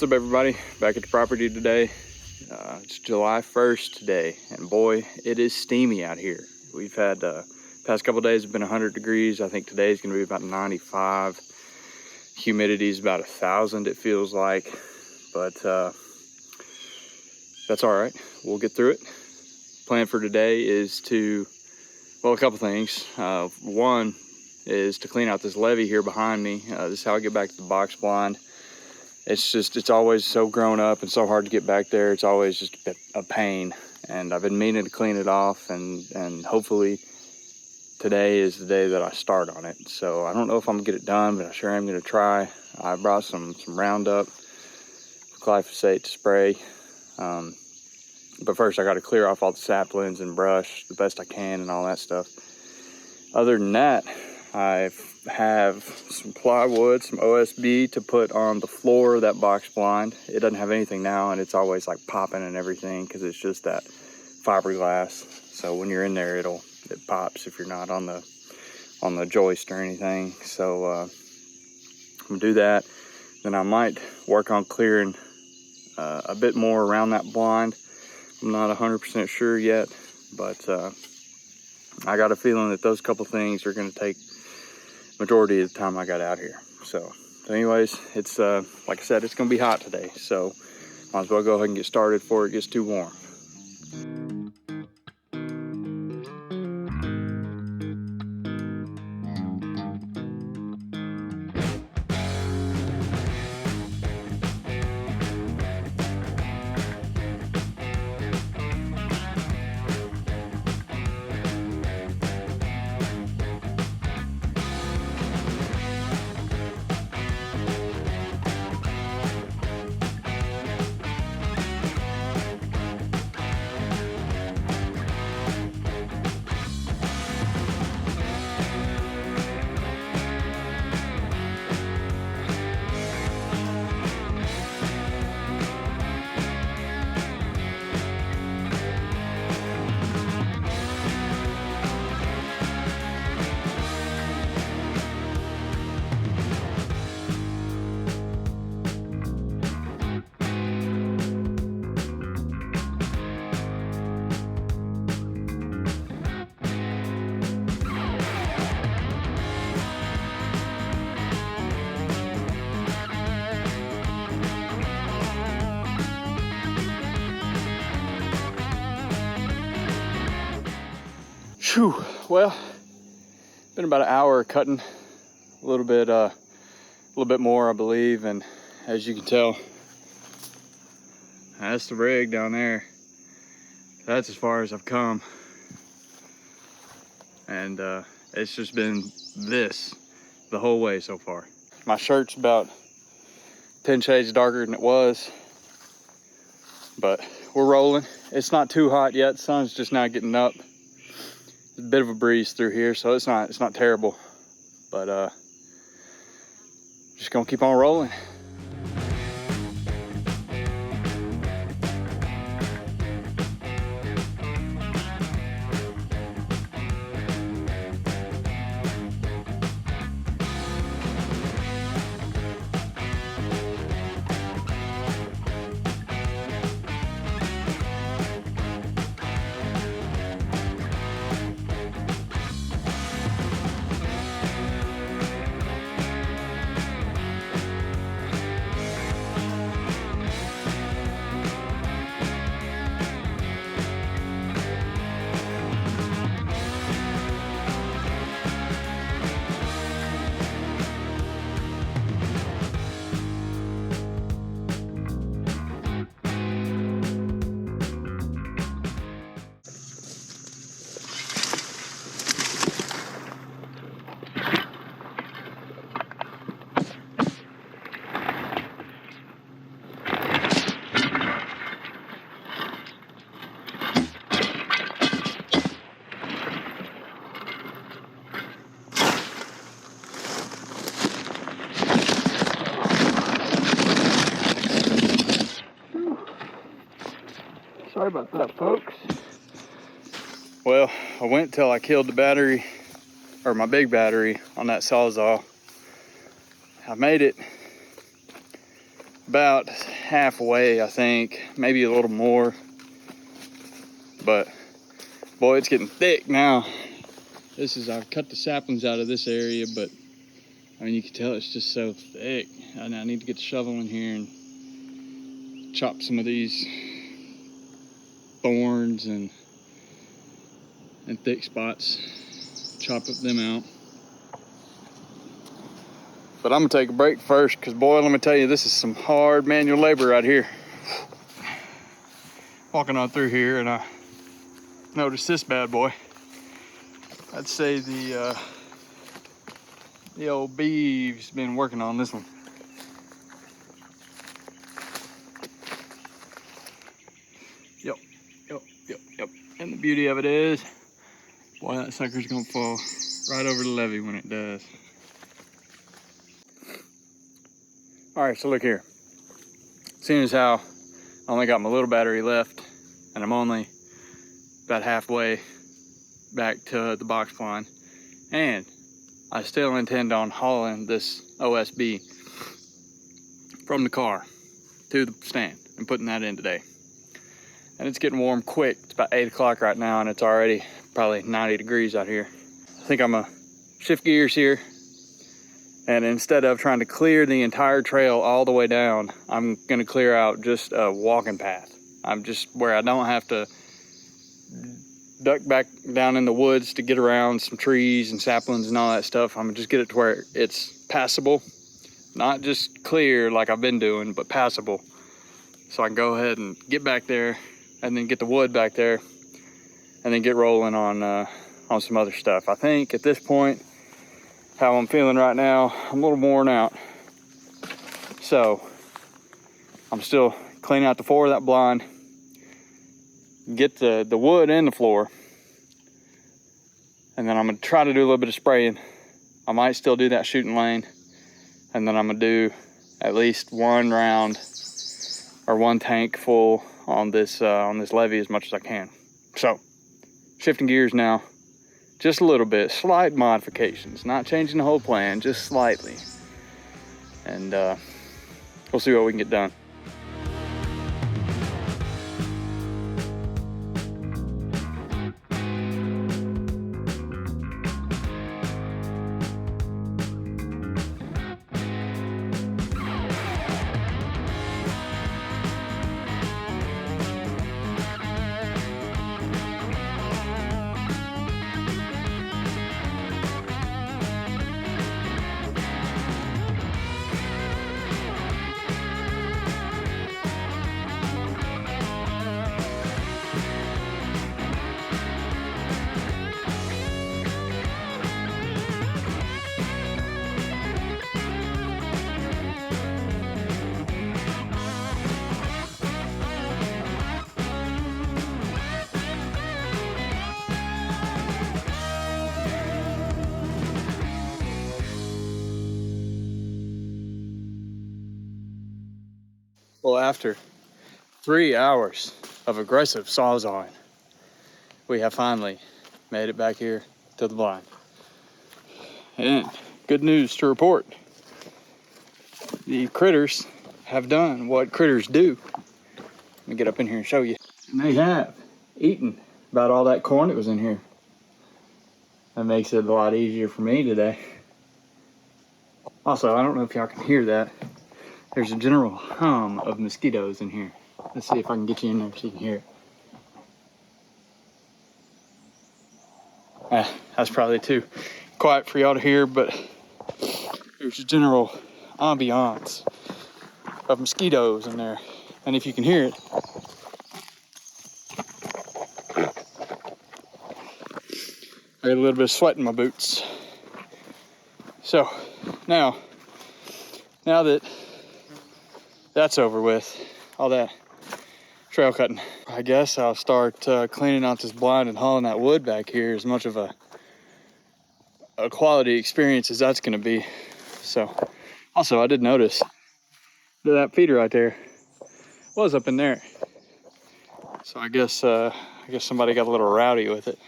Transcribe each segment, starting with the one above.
What's up, everybody? Back at the property today. It's July 1st today, and boy, it is steamy out here. We've had past couple days have been 100 degrees. I think today is going to be about 95. Humidity is about 1,000, it feels like, but that's all right. We'll get through it. Plan for today is to, well, a couple things. One is to clean out this levee here behind me. This is how I get back to the box blind. It's always so grown up and so hard to get back there. It's always just a pain, and I've been meaning to clean it off, and hopefully today is the day that I start on it. So I don't know if I'm gonna get it done, but I sure am gonna try. I brought some Roundup, glyphosate to spray, but first I got to clear off all the saplings and brush the best I can and all that stuff. Other than that, I have some plywood, some OSB to put on the floor of that box blind. It doesn't have anything now, and it's always like popping and everything because it's just that fiberglass. So when you're in there, it pops if you're not on the joist or anything. So I'm gonna do that. Then I might work on clearing a bit more around that blind. I'm not 100% sure yet, but I got a feeling that those couple things are going to take majority of the time I got out here. So anyways, it's like I said, it's going to be hot today, so might as well go ahead and get started before it gets too warm. Whew. Well, been about an hour cutting, a little bit more, I believe, and as you can tell, that's the rig down there. That's as far as I've come, and it's just been this the whole way so far. My shirt's about 10 shades darker than it was, but we're rolling. It's not too hot yet. The sun's just now getting up. A bit of a breeze through here, so it's not terrible, but just gonna keep on rolling. Sorry about that, folks. Well, I went till I killed the battery, or my big battery on that Sawzall. I made it about halfway, I think, maybe a little more. But boy, it's getting thick now. I've cut the saplings out of this area, but I mean, you can tell it's just so thick. And I need to get the shovel in here and chop some of these thorns and thick spots, chop them out. But I'm gonna take a break first, because boy, let me tell you, this is some hard manual labor right here. Walking on through here, and I noticed this bad boy. I'd say the old beeve's been working on this one. Yep. And the beauty of it is, boy, that sucker's gonna fall right over the levee when it does. All right, so look here. Seeing as how I only got my little battery left, and I'm only about halfway back to the box blind, and I still intend on hauling this OSB from the car to the stand and putting that in today. And it's getting warm quick. It's about 8 o'clock right now, and it's already probably 90 degrees out here. I think I'm gonna shift gears here, and instead of trying to clear the entire trail all the way down, I'm gonna clear out just a walking path. I'm just where I don't have to duck back down in the woods to get around some trees and saplings and all that stuff. I'm gonna just get it to where it's passable, not just clear like I've been doing, but passable. So I can go ahead and get back there, and then get the wood back there, and then get rolling on some other stuff. I think at this point, how I'm feeling right now, I'm a little worn out. So I'm still cleaning out the floor of that blind, get the wood in the floor, and then I'm gonna try to do a little bit of spraying. I might still do that shooting lane, and then I'm gonna do at least one round or one tank full on this levee as much as I can. So shifting gears now, just a little bit, slight modifications, not changing the whole plan, just slightly, and we'll see what we can get done. Well, after 3 hours of aggressive sawzawing, we have finally made it back here to the blind. And good news to report. The critters have done what critters do. Let me get up in here and show you. And they have eaten about all that corn that was in here. That makes it a lot easier for me today. Also, I don't know if y'all can hear that. There's a general hum of mosquitoes in here. Let's see if I can get you in there so you can hear it. That's probably too quiet for y'all to hear, but there's a general ambiance of mosquitoes in there. And if you can hear it, I got a little bit of sweat in my boots. So now that that's over with, all that trail cutting, I guess I'll start cleaning out this blind and hauling that wood back here. As much of a quality experience as that's going to be. So also, I did notice that feeder right there was up in there. So I guess somebody got a little rowdy with it.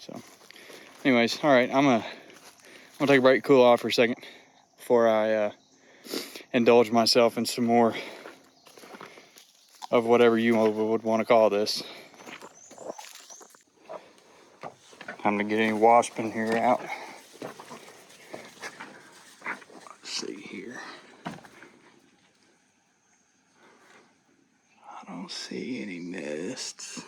So anyways, all right, I'm gonna take a break, cool off for a second before I indulge myself in some more of whatever you would want to call this. Time to get any wasp in here out. Let's see here. I don't see any nests.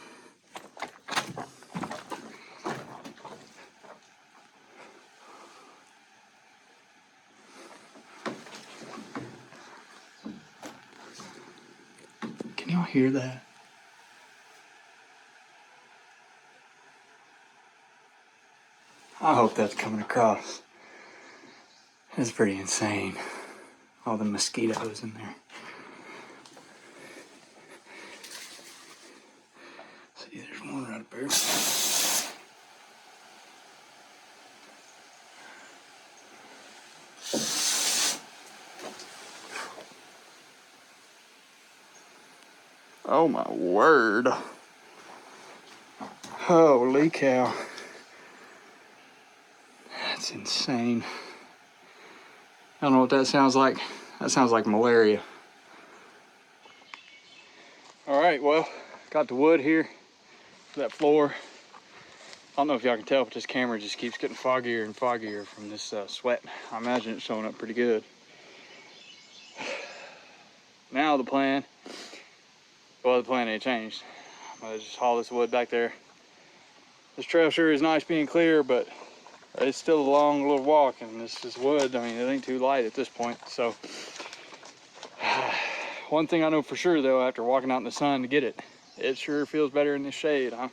Can y'all hear that? I hope that's coming across. It's pretty insane. All the mosquitoes in there. See, there's one right up there. Oh my word. Holy cow. That's insane. I don't know what that sounds like. That sounds like malaria. All right, well, got the wood here for that floor. I don't know if y'all can tell, but this camera just keeps getting foggier and foggier from this sweat. I imagine it's showing up pretty good. Now the plan, well, the plan ain't changed. I'm gonna just haul this wood back there. This trail sure is nice being clear, but it's still a long little walk, and this is wood. I mean, it ain't too light at this point. So one thing I know for sure though, after walking out in the sun to get it, it sure feels better in the shade. I'm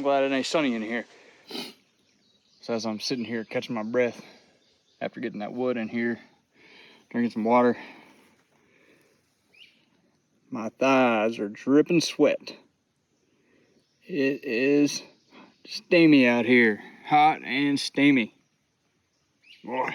glad it ain't sunny in here. So as I'm sitting here catching my breath after getting that wood in here, drinking some water, my thighs are dripping sweat. It is steamy out here, hot and steamy. Boy.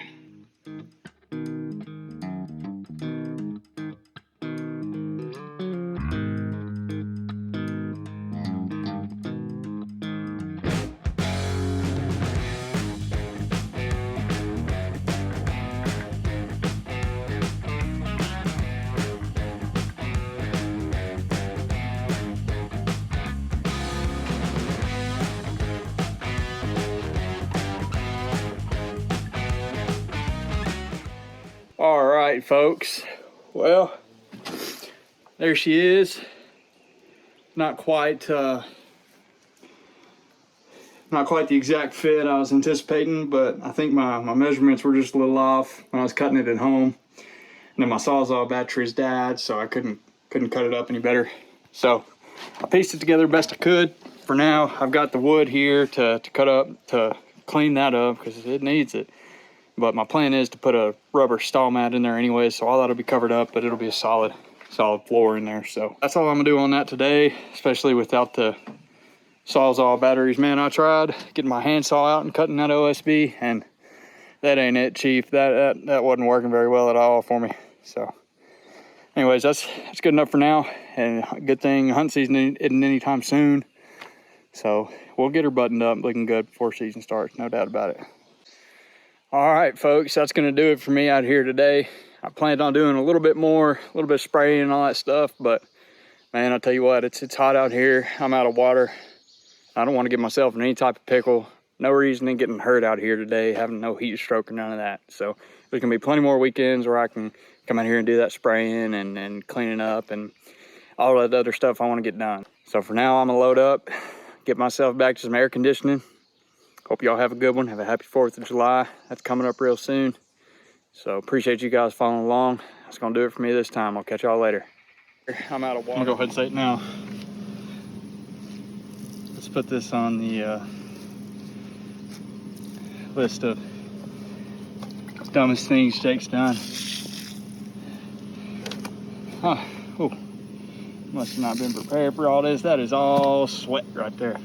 All right, folks. Well, there she is. Not quite the exact fit I was anticipating, but I think my measurements were just a little off when I was cutting it at home. And then my Sawzall batteries died, so I couldn't cut it up any better. So I pieced it together best I could. For now, I've got the wood here to cut up, to clean that up, because it needs it. But my plan is to put a rubber stall mat in there anyway, so all that'll be covered up, but it'll be a solid floor in there. So that's all I'm gonna do on that today, especially without the Sawzall batteries. Man, I tried getting my handsaw out and cutting that OSB, and that ain't it, Chief. That wasn't working very well at all for me. So anyways, that's good enough for now, and good thing hunt season isn't anytime soon. So we'll get her buttoned up looking good before season starts, no doubt about it. All right, folks, that's gonna do it for me out here today. I planned on doing a little bit more, a little bit of spraying and all that stuff, but man, I'll tell you what, it's hot out here. I'm out of water. I don't want to get myself in any type of pickle. No reason in getting hurt out here today, having no heat stroke or none of that. So there's gonna be plenty more weekends where I can come out here and do that spraying and cleaning up and all that other stuff I want to get done. So for now, I'm gonna load up, get myself back to some air conditioning. Hope y'all have a good one. Have a happy 4th of July. That's coming up real soon. So appreciate you guys following along. That's gonna do it for me this time. I'll catch y'all later. I'm out of water. I'm gonna go ahead and say it now. Let's put this on the list of dumbest things Jake's done. Huh. Oh, must have not been prepared for all this. That is all sweat right there.